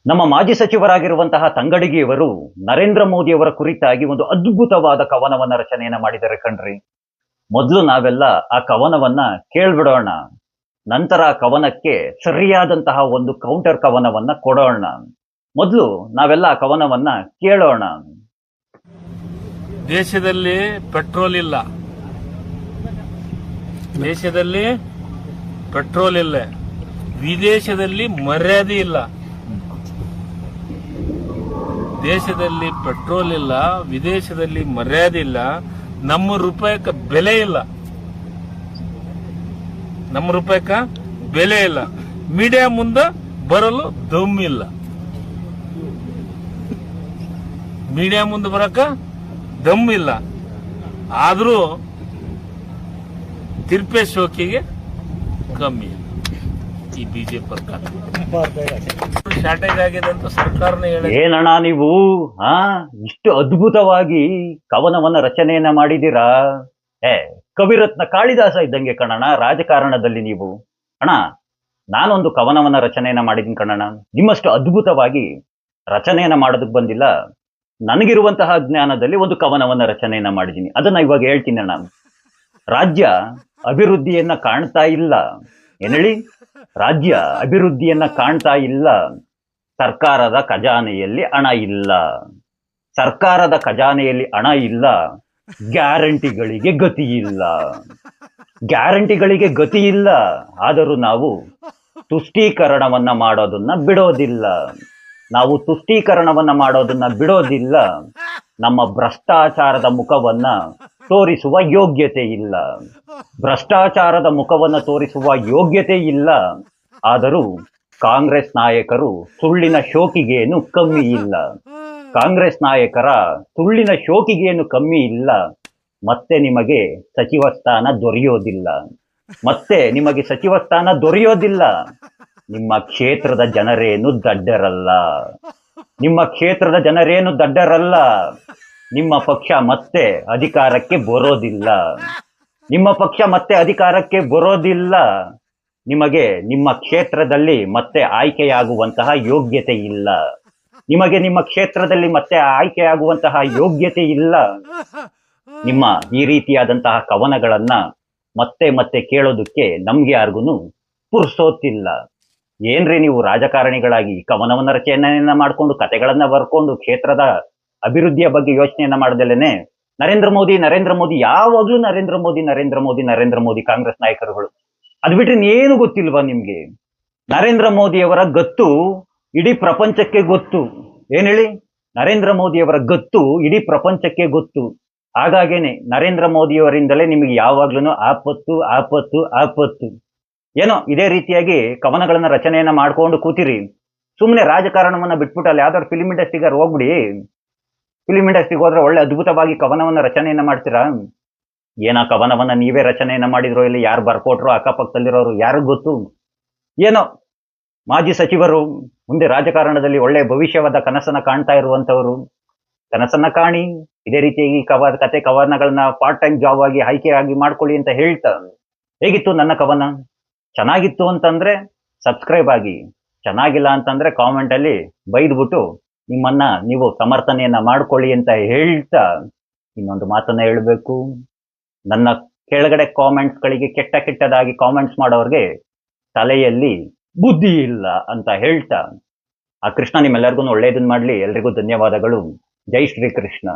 ನಮ್ಮ ಮಾಜಿ ಸಚಿವರಾಗಿರುವಂತಹ ತಂಗಡಗಿಯವರು ನರೇಂದ್ರ ಮೋದಿಯವರ ಕುರಿತಾಗಿ ಒಂದು ಅದ್ಭುತವಾದ ಕವನವನ್ನ ರಚನೆಯನ್ನ ಮಾಡಿದ್ದಾರೆ ಕಣ್ರಿ. ಮೊದಲು ನಾವೆಲ್ಲ ಆ ಕವನವನ್ನ ಕೇಳ್ಬಿಡೋಣ. ನಂತರ ಆ ಕವನಕ್ಕೆ ಸರಿಯಾದಂತಹ ಒಂದು ಕೌಂಟರ್ ಕವನವನ್ನ ಕೊಡೋಣ. ಮೊದಲು ನಾವೆಲ್ಲ ಆ ಕವನವನ್ನ ಕೇಳೋಣ. ದೇಶದಲ್ಲಿ ಪೆಟ್ರೋಲ್ ಇಲ್ಲ, ದೇಶದಲ್ಲಿ ಪೆಟ್ರೋಲ್ ಇಲ್ಲ, ವಿದೇಶದಲ್ಲಿ ಮರ್ಯಾದೆ ಇಲ್ಲ. ದೇಶದಲ್ಲಿ ಪೆಟ್ರೋಲ್ ಇಲ್ಲ, ವಿದೇಶದಲ್ಲಿ ಮರ್ಯಾದೆ ಇಲ್ಲ, ನಮ್ಮ ರೂಪಾಯಿಕ ಬೆಲೆ ಇಲ್ಲ, ನಮ್ಮ ರೂಪಾಯಿಕ ಬೆಲೆ ಇಲ್ಲ. ಮೀಡಿಯಾ ಮುಂದೆ ಬರಲು ದಮ್ಮಿಲ್ಲ, ಮೀಡಿಯಾ ಮುಂದೆ ಬರಕ ದಮ್ಮಿಲ್ಲ. ಆದರೂ ತಿರ್ಪೆ ಶೋಕಿಗೆ ಕಮ್ಮಿ ಇಲ್ಲ. ಈ ಬಿಜೆಪಿ ಸರ್ಕಾರ ಶಾರ್ಟೇಜ್ ಆಗಿದೆ ಅಂತ ಸರ್ಕಾರನೇ ಹೇಳಿ. ಏನಣ್ಣ ನೀವು ಇಷ್ಟು ಅದ್ಭುತವಾಗಿ ಕವನವನ್ನ ರಚನೆಯನ್ನ ಮಾಡಿದೀರಾ? ಕವಿರತ್ನ ಕಾಳಿದಾಸ ಇದ್ದಂಗೆ ಕಣಣ್ಣ ರಾಜಕಾರಣದಲ್ಲಿ ನೀವು. ಅಣ್ಣ, ನಾನೊಂದು ಕವನವನ್ನ ರಚನೆಯನ್ನ ಮಾಡಿದ್ದೀನಿ ಕಣಣ್ಣ. ನಿಮ್ಮಷ್ಟು ಅದ್ಭುತವಾಗಿ ರಚನೆಯನ್ನ ಮಾಡೋದಕ್ಕೆ ಬಂದಿಲ್ಲ. ನನಗಿರುವಂತಹ ಜ್ಞಾನದಲ್ಲಿ ಒಂದು ಕವನವನ್ನ ರಚನೆಯನ್ನ ಮಾಡಿದ್ದೀನಿ. ಅದನ್ನ ಇವಾಗ ಹೇಳ್ತೀನಿ ಅಣ್ಣ. ರಾಜ್ಯ ಅಭಿವೃದ್ಧಿಯನ್ನ ಕಾಣ್ತಾ ಇಲ್ಲ. ಏನೇಳಿ? ರಾಜ್ಯ ಅಭಿವೃದ್ಧಿಯನ್ನ ಕಾಣ್ತಾ ಇಲ್ಲ. ಸರ್ಕಾರದ ಖಜಾನೆಯಲ್ಲಿ ಹಣ ಇಲ್ಲ. ಸರ್ಕಾರದ ಖಜಾನೆಯಲ್ಲಿ ಹಣ ಇಲ್ಲ. ಗ್ಯಾರಂಟಿಗಳಿಗೆ ಗತಿ ಇಲ್ಲ. ಗ್ಯಾರಂಟಿಗಳಿಗೆ ಗತಿ ಇಲ್ಲ. ಆದರೂ ನಾವು ತುಷ್ಟೀಕರಣವನ್ನ ಮಾಡೋದನ್ನ ಬಿಡೋದಿಲ್ಲ. ನಾವು ತುಷ್ಟೀಕರಣವನ್ನ ಮಾಡೋದನ್ನ ಬಿಡೋದಿಲ್ಲ. ನಮ್ಮ ಭ್ರಷ್ಟಾಚಾರದ ಮುಖವನ್ನ ತೋರಿಸುವ ಯೋಗ್ಯತೆ ಇಲ್ಲ. ಭ್ರಷ್ಟಾಚಾರದ ಮುಖವನ್ನ ತೋರಿಸುವ ಯೋಗ್ಯತೆ ಇಲ್ಲ. ಆದರೂ ಕಾಂಗ್ರೆಸ್ ನಾಯಕರು ಸುಳ್ಳಿನ ಶೋಕಿಗೇನು ಕಮ್ಮಿ ಇಲ್ಲ. ಕಾಂಗ್ರೆಸ್ ನಾಯಕರ ಸುಳ್ಳಿನ ಶೋಕಿಗೇನು ಕಮ್ಮಿ ಇಲ್ಲ. ಮತ್ತೆ ನಿಮಗೆ ಸಚಿವ ಸ್ಥಾನ ದೊರೆಯೋದಿಲ್ಲ. ಮತ್ತೆ ನಿಮಗೆ ಸಚಿವ ಸ್ಥಾನ ದೊರೆಯೋದಿಲ್ಲ. ನಿಮ್ಮ ಕ್ಷೇತ್ರದ ಜನರೇನು ದಡ್ಡರಲ್ಲ. ನಿಮ್ಮ ಕ್ಷೇತ್ರದ ಜನರೇನು ದಡ್ಡರಲ್ಲ. ನಿಮ್ಮ ಪಕ್ಷ ಮತ್ತೆ ಅಧಿಕಾರಕ್ಕೆ ಬರೋದಿಲ್ಲ. ನಿಮ್ಮ ಪಕ್ಷ ಮತ್ತೆ ಅಧಿಕಾರಕ್ಕೆ ಬರೋದಿಲ್ಲ. ನಿಮಗೆ ನಿಮ್ಮ ಕ್ಷೇತ್ರದಲ್ಲಿ ಮತ್ತೆ ಆಯ್ಕೆಯಾಗುವಂತಹ ಯೋಗ್ಯತೆ ಇಲ್ಲ. ನಿಮಗೆ ನಿಮ್ಮ ಕ್ಷೇತ್ರದಲ್ಲಿ ಮತ್ತೆ ಆಯ್ಕೆಯಾಗುವಂತಹ ಯೋಗ್ಯತೆ ಇಲ್ಲ. ನಿಮ್ಮ ಈ ರೀತಿಯಾದಂತಹ ಕವನಗಳನ್ನ ಮತ್ತೆ ಮತ್ತೆ ಕೇಳೋದಕ್ಕೆ ನಮ್ಗೆ ಯಾರಿಗೂ ಪುರ್ಸೋತಿಲ್ಲ. ಏನ್ರಿ ನೀವು ರಾಜಕಾರಣಿಗಳಾಗಿ ಕವನವನ್ನ ರಚನೆಯನ್ನ ಮಾಡ್ಕೊಂಡು ಕತೆಗಳನ್ನ ಬರ್ಕೊಂಡು ಕ್ಷೇತ್ರದ ಅಭಿವೃದ್ಧಿಯ ಬಗ್ಗೆ ಯೋಚನೆಯನ್ನ ಮಾಡದಲ್ಲೇನೆ ನರೇಂದ್ರ ಮೋದಿ ನರೇಂದ್ರ ಮೋದಿ ಯಾವಾಗ್ಲೂ ನರೇಂದ್ರ ಮೋದಿ ನರೇಂದ್ರ ಮೋದಿ ನರೇಂದ್ರ ಮೋದಿ ಕಾಂಗ್ರೆಸ್ ನಾಯಕರುಗಳು. ಅದು ಬಿಟ್ರೆ ಏನು ಗೊತ್ತಿಲ್ವಾ ನಿಮ್ಗೆ? ನರೇಂದ್ರ ಮೋದಿಯವರ ಗತ್ತು ಇಡೀ ಪ್ರಪಂಚಕ್ಕೆ ಗೊತ್ತು. ಏನ್ ಹೇಳಿ? ನರೇಂದ್ರ ಮೋದಿಯವರ ಗತ್ತು ಇಡೀ ಪ್ರಪಂಚಕ್ಕೆ ಗೊತ್ತು. ಹಾಗಾಗೇನೆ ನರೇಂದ್ರ ಮೋದಿಯವರಿಂದಲೇ ನಿಮಗೆ ಯಾವಾಗ್ಲೂ ಆಪತ್ತು ಆಪತ್ತು ಆಪತ್ತು. ಏನೋ ಇದೇ ರೀತಿಯಾಗಿ ಕವನಗಳನ್ನ ರಚನೆಯನ್ನ ಮಾಡ್ಕೊಂಡು ಕೂತಿರಿ. ಸುಮ್ಮನೆ ರಾಜಕಾರಣವನ್ನ ಬಿಟ್ಬಿಟ್ಟು ಅಲ್ಲಿ ಯಾವ್ದಾದ್ರು ಫಿಲಿಂ ಇಂಡಸ್ಟ್ರಿಗೆ ಹೋಗ್ಬಿಡಿ. ಫಿಲಿಂ ಇಂಡಸ್ಟ್ರಿಗೆ ಹೋದ್ರೆ ಒಳ್ಳೆ ಅದ್ಭುತವಾಗಿ ಕವನವನ್ನ ರಚನೆಯನ್ನ ಮಾಡ್ತೀರಾ? ಏನೋ ಕವನವನ್ನ ನೀವೇ ರಚನೆಯನ್ನ ಮಾಡಿದ್ರು, ಇಲ್ಲಿ ಯಾರು ಬರ್ಕೊಟ್ರು ಅಕ್ಕಪಕ್ಕದಲ್ಲಿರೋರು ಯಾರಿಗ್ ಗೊತ್ತು? ಏನೋ ಮಾಜಿ ಸಚಿವರು ಮುಂದೆ ರಾಜಕಾರಣದಲ್ಲಿ ಒಳ್ಳೆ ಭವಿಷ್ಯವಾದ ಕನಸನ್ನ ಕಾಣ್ತಾ ಇರುವಂತವರು ಕನಸನ್ನ ಕಾಣಿ. ಇದೇ ರೀತಿಯಾಗಿ ಕತೆ ಕವನಗಳನ್ನ ಪಾರ್ಟ್ ಟೈಮ್ ಜಾಬ್ ಆಗಿ ಆಯ್ಕೆಯಾಗಿ ಮಾಡ್ಕೊಳ್ಳಿ ಅಂತ ಹೇಳ್ತಾ, ಹೇಗಿತ್ತು ನನ್ನ ಕವನ? ಚೆನ್ನಾಗಿತ್ತು ಅಂತಂದ್ರೆ ಸಬ್ಸ್ಕ್ರೈಬ್ ಆಗಿ, ಚೆನ್ನಾಗಿಲ್ಲ ಅಂತಂದ್ರೆ ಕಾಮೆಂಟ್ ಅಲ್ಲಿ ಬೈದ್ಬಿಟ್ಟು ನಿಮ್ಮನ್ನ ನೀವು ಸಮರ್ಥನೆಯನ್ನ ಮಾಡ್ಕೊಳ್ಳಿ ಅಂತ ಹೇಳ್ತಾ ಇನ್ನೊಂದು ಮಾತನ್ನ ಹೇಳ್ಬೇಕು. ನನ್ನ ಕೆಳಗಡೆ ಕಾಮೆಂಟ್ಸ್ಗಳಿಗೆ ಕೆಟ್ಟ ಕೆಟ್ಟದಾಗಿ ಕಾಮೆಂಟ್ಸ್ ಮಾಡೋರ್ಗೆ ತಲೆಯಲ್ಲಿ ಬುದ್ಧಿ ಇಲ್ಲ ಅಂತ ಹೇಳ್ತಾ, ಆ ಕೃಷ್ಣ ನಿಮ್ಮೆಲ್ಲರಿಗೂ ಒಳ್ಳೇದನ್ನ ಮಾಡ್ಲಿ. ಎಲ್ರಿಗೂ ಧನ್ಯವಾದಗಳು. ಜೈ ಶ್ರೀ ಕೃಷ್ಣ.